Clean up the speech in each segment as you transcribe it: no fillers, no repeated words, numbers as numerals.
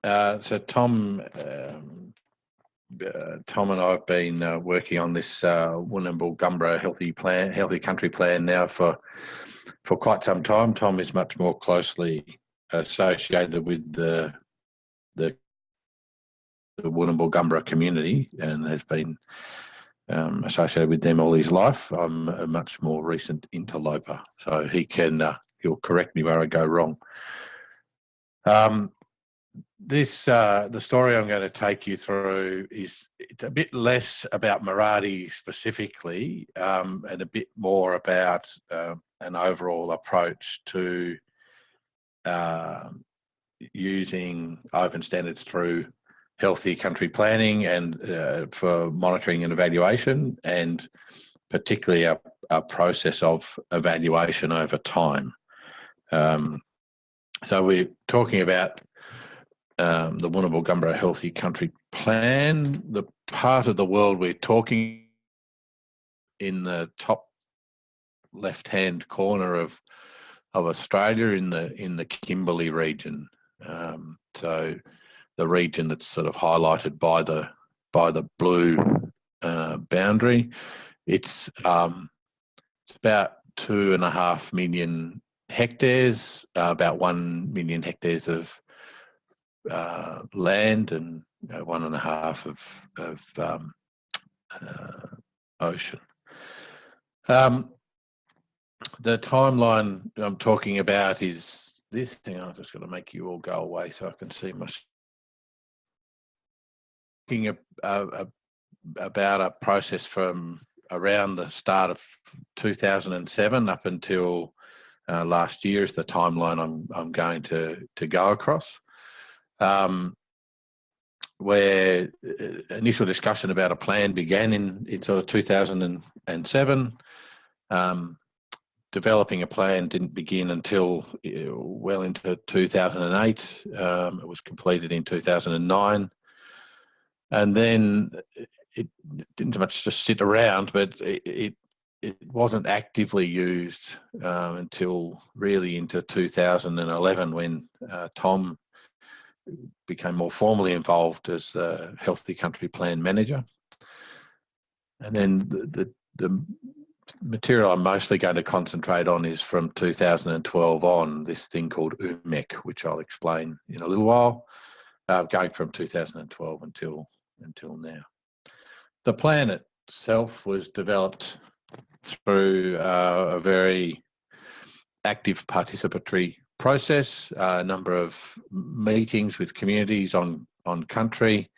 So Tom and I have been working on this Wunambal Gaambera healthy country plan now for quite some time. Tom is much more closely associated with the Wunambal Gaambera community and has been associated with them all his life. I'm a much more recent interloper, so he'll correct me where I go wrong. The story I'm going to take you through it's a bit less about Miradi specifically, and a bit more about an overall approach to using open standards through healthy country planning and for monitoring and evaluation, and particularly a process of evaluation over time. So we're talking about the Wunambal Gaambera Healthy Country Plan. The part of the world we're talking in the top left-hand corner of Australia in the Kimberley region. So the region that's sort of highlighted by the blue boundary. It's about 2.5 million hectares, about 1 million hectares of land, and 1.5 of ocean. The timeline I'm talking about is this thing. I'm just going to make you all go away so I can see my. Talking about a process from around the start of 2007 up until last year is the timeline I'm going to go across. Where initial discussion about a plan began in sort of 2007. Developing a plan didn't begin until well into 2008. It was completed in 2009. And then it didn't so much just sit around, but it wasn't actively used until really into 2011 when Tom became more formally involved as a Healthy Country Plan Manager. And then the material I'm mostly going to concentrate on is from 2012 on, this thing called UMEC, which I'll explain in a little while, going from 2012 until now. The plan itself was developed through a very active participatory process, a number of meetings with communities on country,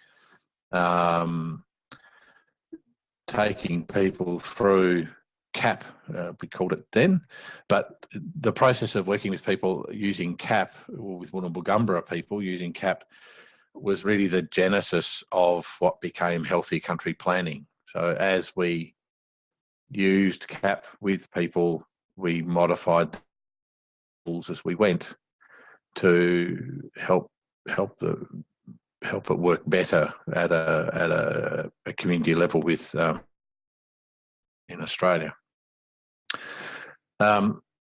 taking people through CAP, we called it then, but the process of working with people using CAP, or with Wunambal Gaambera people using CAP, was really the genesis of what became healthy country planning. So as we used CAP with people, we modified the rules as we went to help it work better at a community level with in Australia.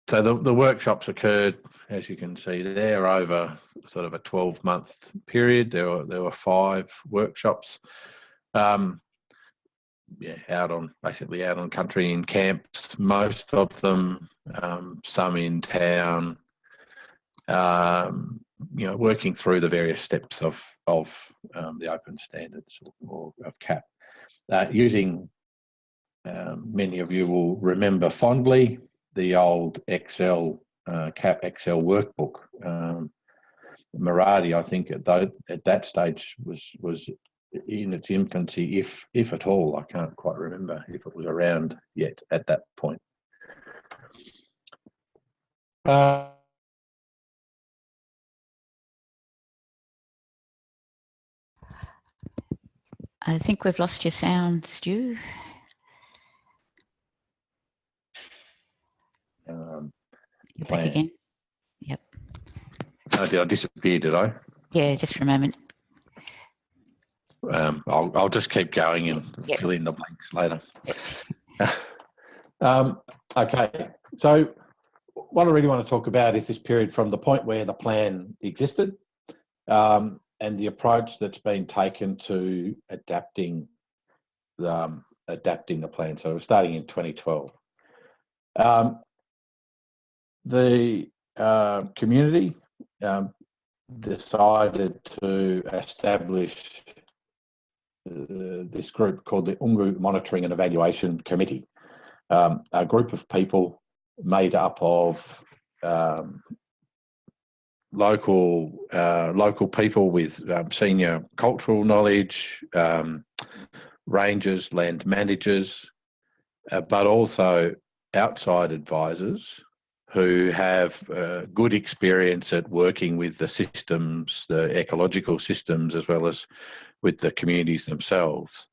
So the workshops occurred, as you can see there, over sort of a 12-month period. There were 5 workshops. Basically out on country in camps, most of them, some in town. Working through the various steps of the open standards or of CAP. Using, many of you will remember fondly, the old Excel, CAP Excel workbook. Miradi, I think at that stage was in its infancy, if at all. I can't quite remember if it was around yet at that point. I think we've lost your sound, Stu. You're back again. Yep. Oh, did I disappear, did I? Yeah, just for a moment. I'll just keep going and fill in the blanks later. Okay, so what I really want to talk about is this period from the point where the plan existed the approach that's been taken to adapting the plan. So we're starting in 2012. The community decided to establish this group called the Ungu Monitoring and Evaluation Committee, a group of people made up of local people with senior cultural knowledge, rangers, land managers, but also outside advisors who have good experience at working with the systems, the ecological systems, as well as with the communities themselves.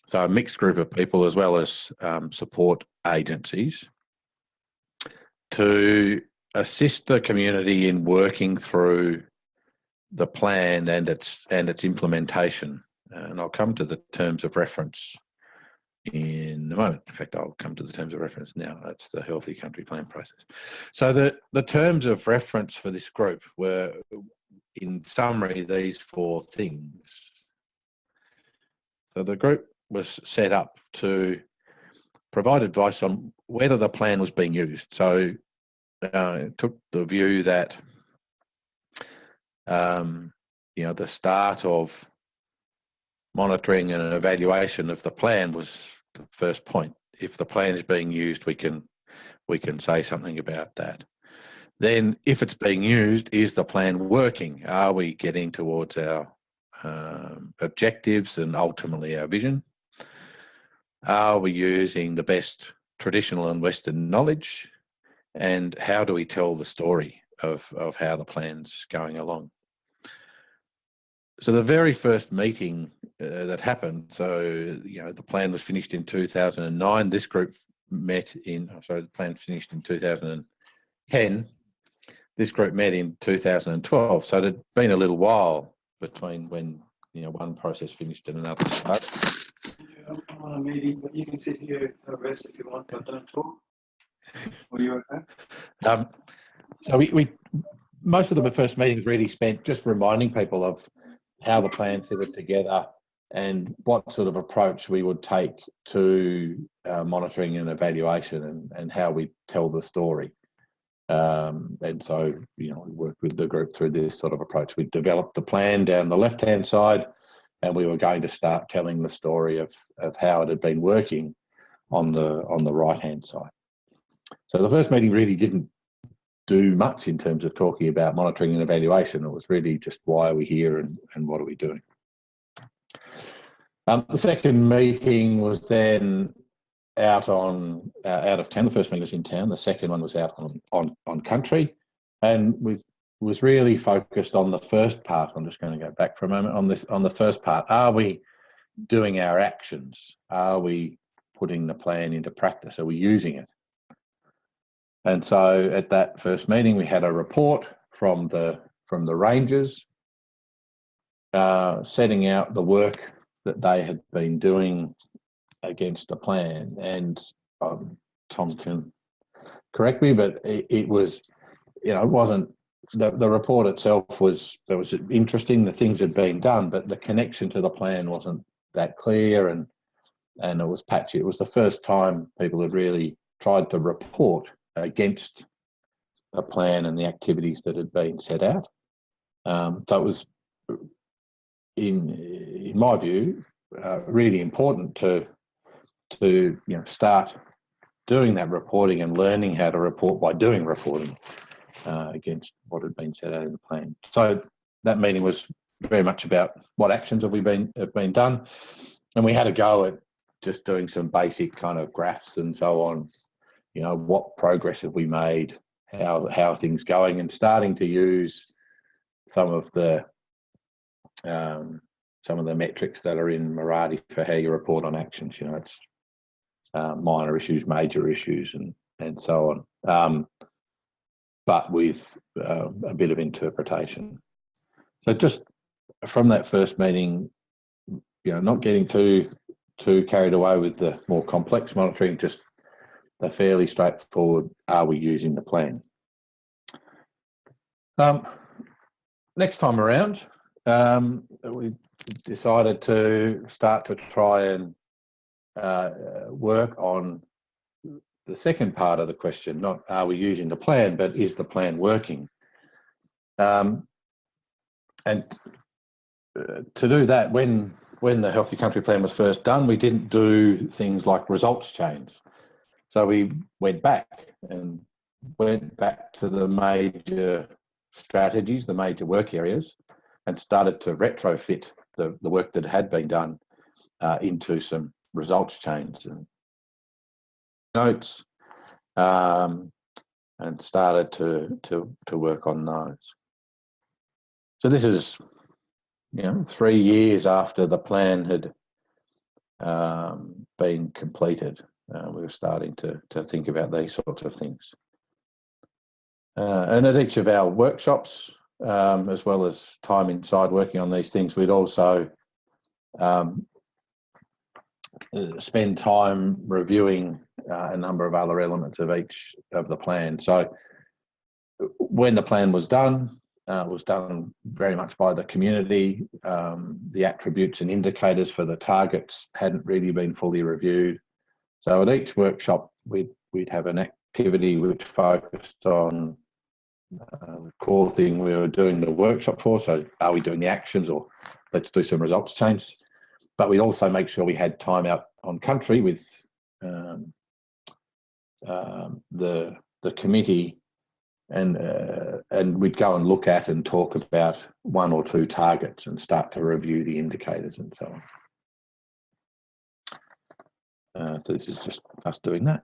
So a mixed group of people, as well as support agencies, to assist the community in working through the plan and its implementation. And I'll come to the terms of reference in a moment. In fact, I'll come to the terms of reference now. That's the Healthy Country Plan process. So the terms of reference for this group were, in summary, these four things. So the group was set up to provide advice on whether the plan was being used. So it took the view that the start of monitoring and evaluation of the plan was the first point. If the plan is being used, we can say something about that. Then, if it's being used, is the plan working? Are we getting towards our objectives and ultimately our vision? Are we using the best traditional and Western knowledge? And how do we tell the story of how the plan's going along? So the very first meeting that happened, so the plan was finished in 2009. This group met the plan finished in 2010. This group met in 2012. So it had been a little while between when one process finished and another started. I'm on a meeting, but you can sit here and rest if you want, but don't talk. Are you okay? So we most of the first meetings really spent just reminding people of how the plan fitted together and what sort of approach we would take to monitoring and evaluation and how we tell the story. And so, we worked with the group through this sort of approach. We developed the plan down the left-hand side, and we were going to start telling the story of how it had been working on the right-hand side. So the first meeting really didn't do much in terms of talking about monitoring and evaluation. It was really just why are we here and what are we doing. The second meeting was then out of town. The first meeting was in town. The second one was out on country, and was really focused on the first part. I'm just going to go back for a moment on the first part. Are we doing our actions? Are we putting the plan into practice? Are we using it? And so at that first meeting, we had a report from the rangers setting out the work that they had been doing against the plan. And Tom can correct me, but it was, it wasn't, the report itself was interesting, the things had been done, but the connection to the plan wasn't that clear and it was patchy. It was the first time people had really tried to report against a plan and the activities that had been set out. So it was, in my view, really important to start doing that reporting and learning how to report by doing reporting against what had been set out in the plan. So that meeting was very much about what actions have been done, and we had a go at just doing some basic kind of graphs and so on. What progress have we made? How are things going? And starting to use some of the metrics that are in Miradi for how you report on actions. It's minor issues, major issues, and so on. But with a bit of interpretation. So just from that first meeting, not getting too carried away with the more complex monitoring, just a fairly straightforward, are we using the plan? Next time around, we decided to start to try and work on the second part of the question, not are we using the plan, but is the plan working? And to do that, when the Healthy Country Plan was first done, we didn't do things like results change. So we went back to the major strategies, the major work areas, and started to retrofit the work that had been done into some results change and notes, and started to work on those. So this is, 3 years after the plan had been completed. We were starting to think about these sorts of things. And at each of our workshops, as well as time inside working on these things, we'd also spend time reviewing a number of other elements of each of the plan. So when the plan was done, it was done very much by the community. The attributes and indicators for the targets hadn't really been fully reviewed. So at each workshop, we'd have an activity which focused on the core thing we were doing the workshop for. So are we doing the actions, or let's do some results change? But we'd also make sure we had time out on country with the committee, and we'd go and look at and talk about 1 or 2 targets and start to review the indicators and so on. So this is just us doing that.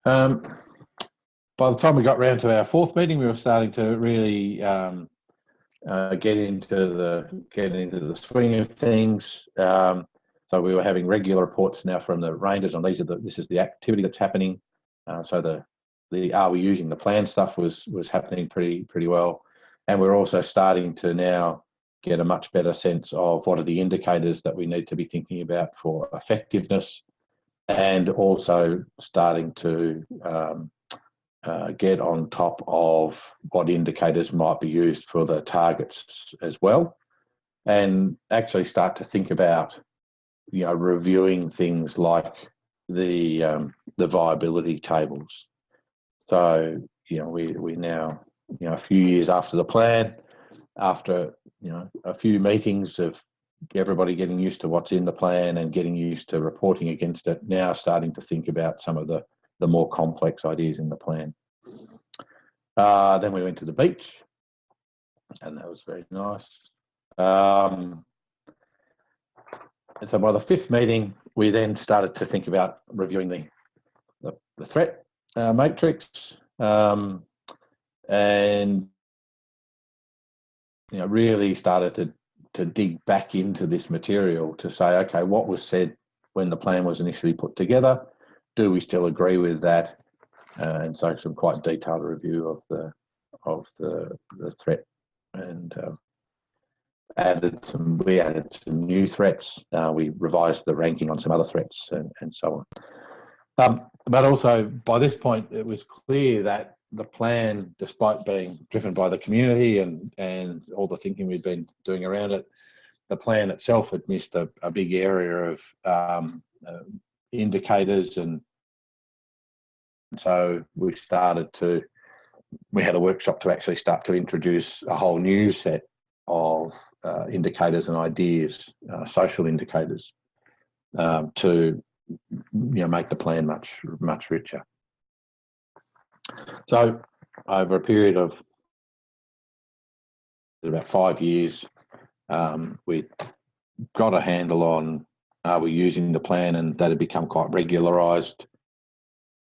By the time we got round to our 4th meeting, we were starting to really get into the swing of things. So we were having regular reports now from the rangers on this is the activity that's happening. So the are we using the plan stuff was happening pretty well, and we're also starting to now get a much better sense of what are the indicators that we need to be thinking about for effectiveness, and also starting to get on top of what indicators might be used for the targets as well, and actually start to think about reviewing things like the viability tables. So we now a few years after the plan, after a few meetings of everybody getting used to what's in the plan and getting used to reporting against it, now starting to think about some of the more complex ideas in the plan. Then we went to the beach, and that was very nice. And so by the 5th meeting, we then started to think about reviewing the threat matrix, and really started to dig back into this material to say, okay, what was said when the plan was initially put together? Do we still agree with that? And so some quite detailed review of the threat, and we added some new threats. We revised the ranking on some other threats, and so on. But also by this point, it was clear that the plan, despite being driven by the community and all the thinking we'd been doing around it, the plan itself had missed a big area of indicators, and so we had a workshop to actually start to introduce a whole new set of indicators and ideas, social indicators, to make the plan much richer. So over a period of about 5 years, we got a handle on are we using the plan, and that had become quite regularised.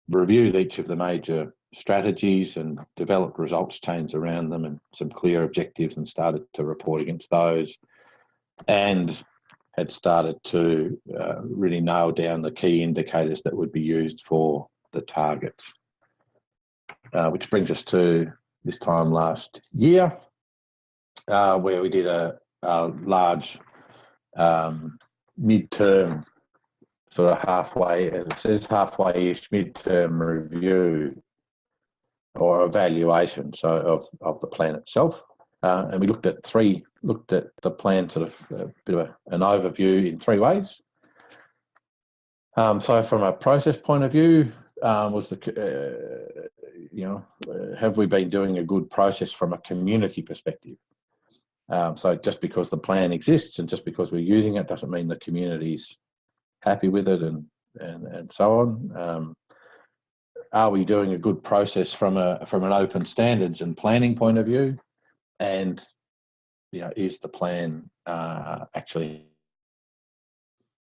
Reviewed each of the major strategies and developed results chains around them and some clear objectives, and started to report against those, and had started to really nail down the key indicators that would be used for the targets. Which brings us to this time last year, where we did a large midterm, sort of halfway, as it says, halfway-ish midterm review or evaluation of the plan itself. And we looked at the plan, sort of a bit of an overview in 3 ways. So from a process point of view, have we been doing a good process from a community perspective? So just because the plan exists and just because we're using it doesn't mean the community's happy with it and so on. Are we doing a good process from an open standards and planning point of view? And is the plan actually?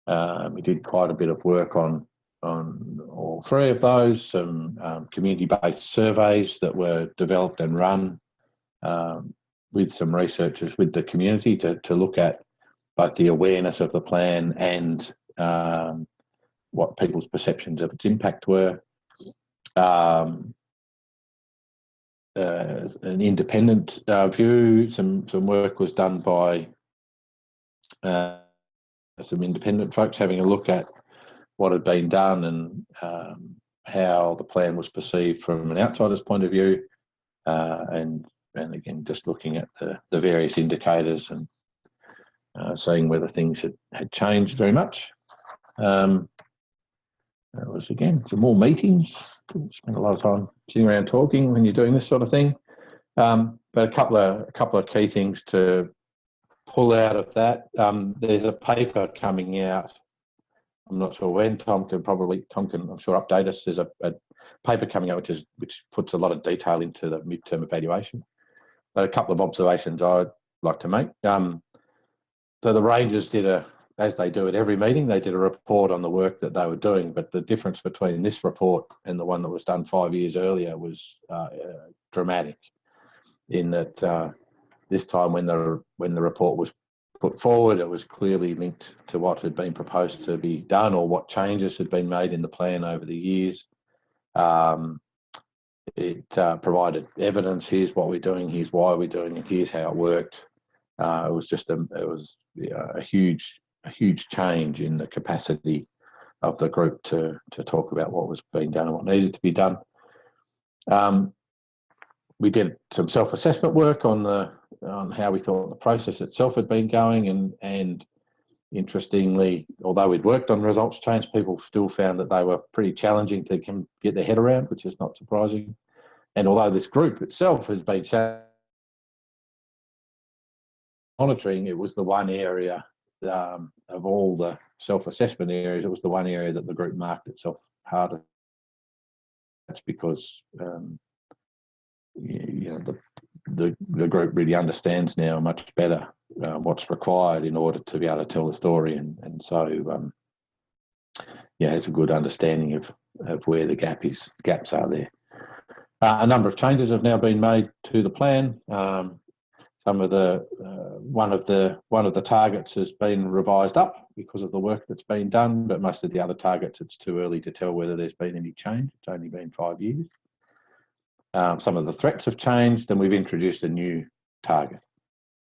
We did quite a bit of work on all 3 of those. Some community-based surveys that were developed and run with some researchers with the community to look at both the awareness of the plan and what people's perceptions of its impact were. An independent view, some work was done by some independent folks having a look at what had been done and how the plan was perceived from an outsider's point of view, and again just looking at the various indicators and seeing whether things had changed very much. There was again some more meetings. Didn't spend a lot of time sitting around talking when you're doing this sort of thing, but a couple of key things to pull out of that. There's a paper coming out. I'm not sure when. Tom can I'm sure update us. There's a paper coming out which puts a lot of detail into the midterm evaluation. But a couple of observations I'd like to make. So the Rangers as they do at every meeting, they did a report on the work that they were doing. But the difference between this report and the one that was done 5 years earlier was dramatic. In that this time, when the report was put forward, it was clearly linked to what had been proposed to be done or what changes had been made in the plan over the years. It provided evidence. Here's what we're doing. Here's why we're doing it. Here's how it worked. It was just a huge change in the capacity of the group to talk about what was being done and what needed to be done. We did some self-assessment work on how we thought the process itself had been going, and interestingly, although we'd worked on results change, people still found that they were pretty challenging to get their head around, which is not surprising. And although this group itself has been monitoring, it was the one area of all the self-assessment areas, it was the one area that the group marked itself harder. That's because the group really understands now much better what's required in order to be able to tell the story, and so it's a good understanding of where the gaps are there. A number of changes have now been made to the plan. Some of one of the targets has been revised up because of the work that's been done, but most of the other targets, it's too early to tell whether there's been any change. It's only been 5 years. Some of the threats have changed, and we've introduced a new target.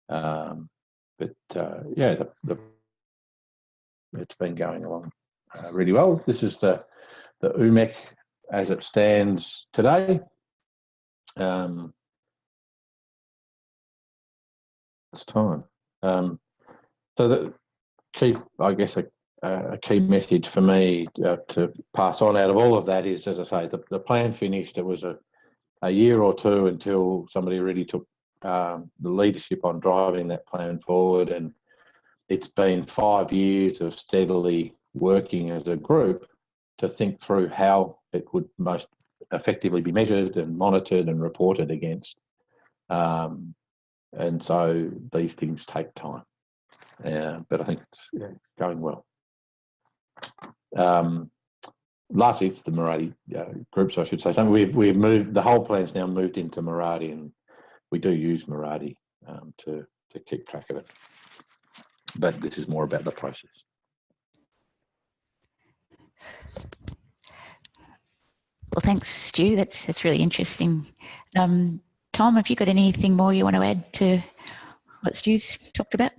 It's been going along really well. This is the UMEC as it stands today. This time. So the key, I guess, a key message for me to pass on out of all of that is, as I say, the plan finished. It was a year or two until somebody really took the leadership on driving that plan forward, and it's been 5 years of steadily working as a group to think through how it would most effectively be measured and monitored and reported against. And so these things take time, but I think it's going well. Lastly, it's the Miradi groups, I should say. So we've moved, the whole plan's now moved into Miradi, and we do use Miradi to keep track of it. But this is more about the process. Well, thanks, Stu. That's really interesting. Tom, have you got anything more you want to add to what Stu's talked about?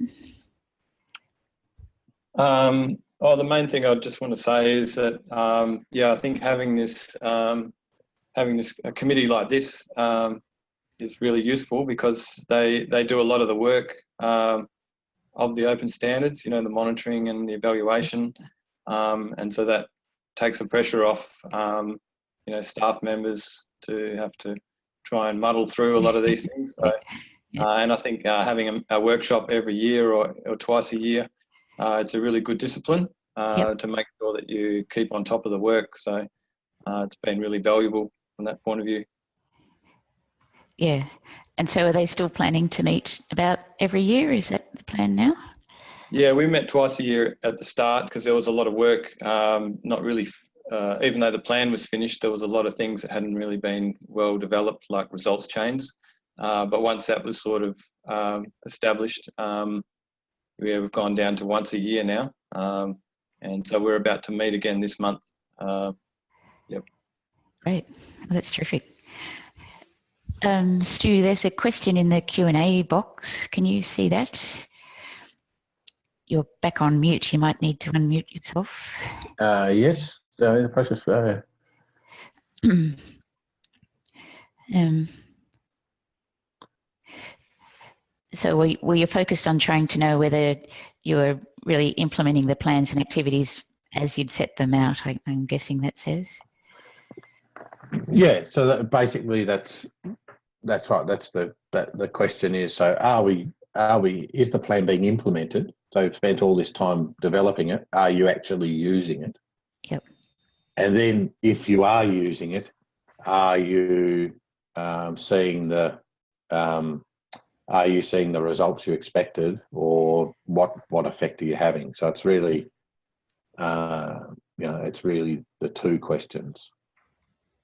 The main thing I just want to say is that, I think having this having a committee like this is really useful, because they do a lot of the work of the open standards, the monitoring and the evaluation, and so that takes the pressure off staff members to have to try and muddle through a lot of these things. So, and I think having a workshop every year or twice a year, it's a really good discipline to make sure that you keep on top of the work. So it's been really valuable from that point of view. Yeah. And so are they still planning to meet about every year? Is that the plan now? Yeah, we met twice a year at the start because there was a lot of work, not really, even though the plan was finished, there was a lot of things that hadn't really been well developed, like results chains. But once that was sort of established, we've gone down to once a year now. And so we're about to meet again this month. Yep. Great. Well, that's terrific. Stu, there's a question in the Q&A box. Can you see that? You're back on mute. You might need to unmute yourself. Yes, in the process. So were you focused on trying to know whether you were really implementing the plans and activities as you'd set them out? I'm guessing that says. Yeah. So that, basically, that's right. That's the question is. So is the plan being implemented? So you've spent all this time developing it. Are you actually using it? Yep. And then, if you are using it, are you seeing the results you expected, or what effect are you having? So it's really, it's really the two questions.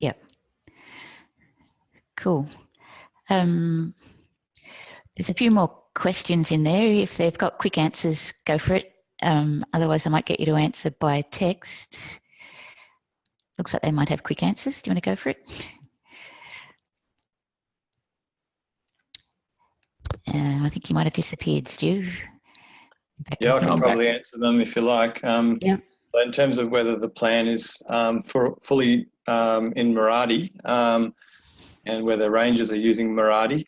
Yep. Cool. There's a few more questions in there. If they've got quick answers, go for it. Otherwise, I might get you to answer by text. Looks like they might have quick answers. Do you want to go for it? I think you might have disappeared, Stu. Yeah, I can probably answer them if you like. Yeah. So in terms of whether the plan is fully in Miradi and whether rangers are using Miradi,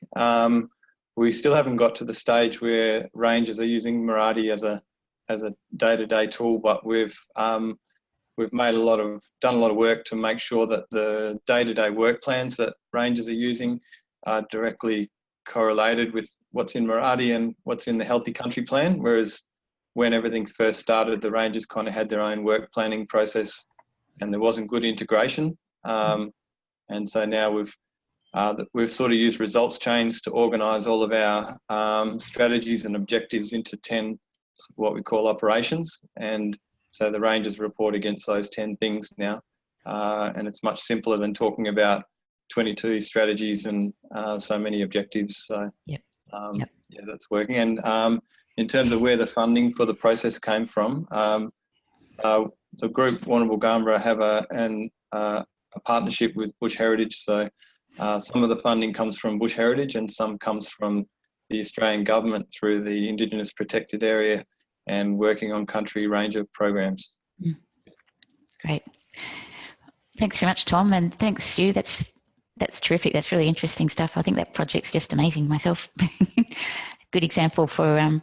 we still haven't got to the stage where rangers are using Miradi as a day-to-day tool, but we've done a lot of work to make sure that the day-to-day work plans that rangers are using are directly correlated with what's in Miradi and what's in the Healthy Country Plan. Whereas when everything first started, the rangers kind of had their own work planning process and there wasn't good integration. And so now we've sort of used results chains to organise all of our strategies and objectives into 10 what we call operations, and so the rangers report against those 10 things now, and it's much simpler than talking about 22 strategies and so many objectives. So yep. Yeah, that's working. And in terms of where the funding for the process came from, the group Wunambal Gaambera have a partnership with Bush Heritage. So some of the funding comes from Bush Heritage and some comes from the Australian government through the Indigenous Protected Area and working on country ranger programs. Great. Thanks very much, Tom, and thanks, Stu. That's terrific. That's really interesting stuff. I think that project's just amazing myself. Good example for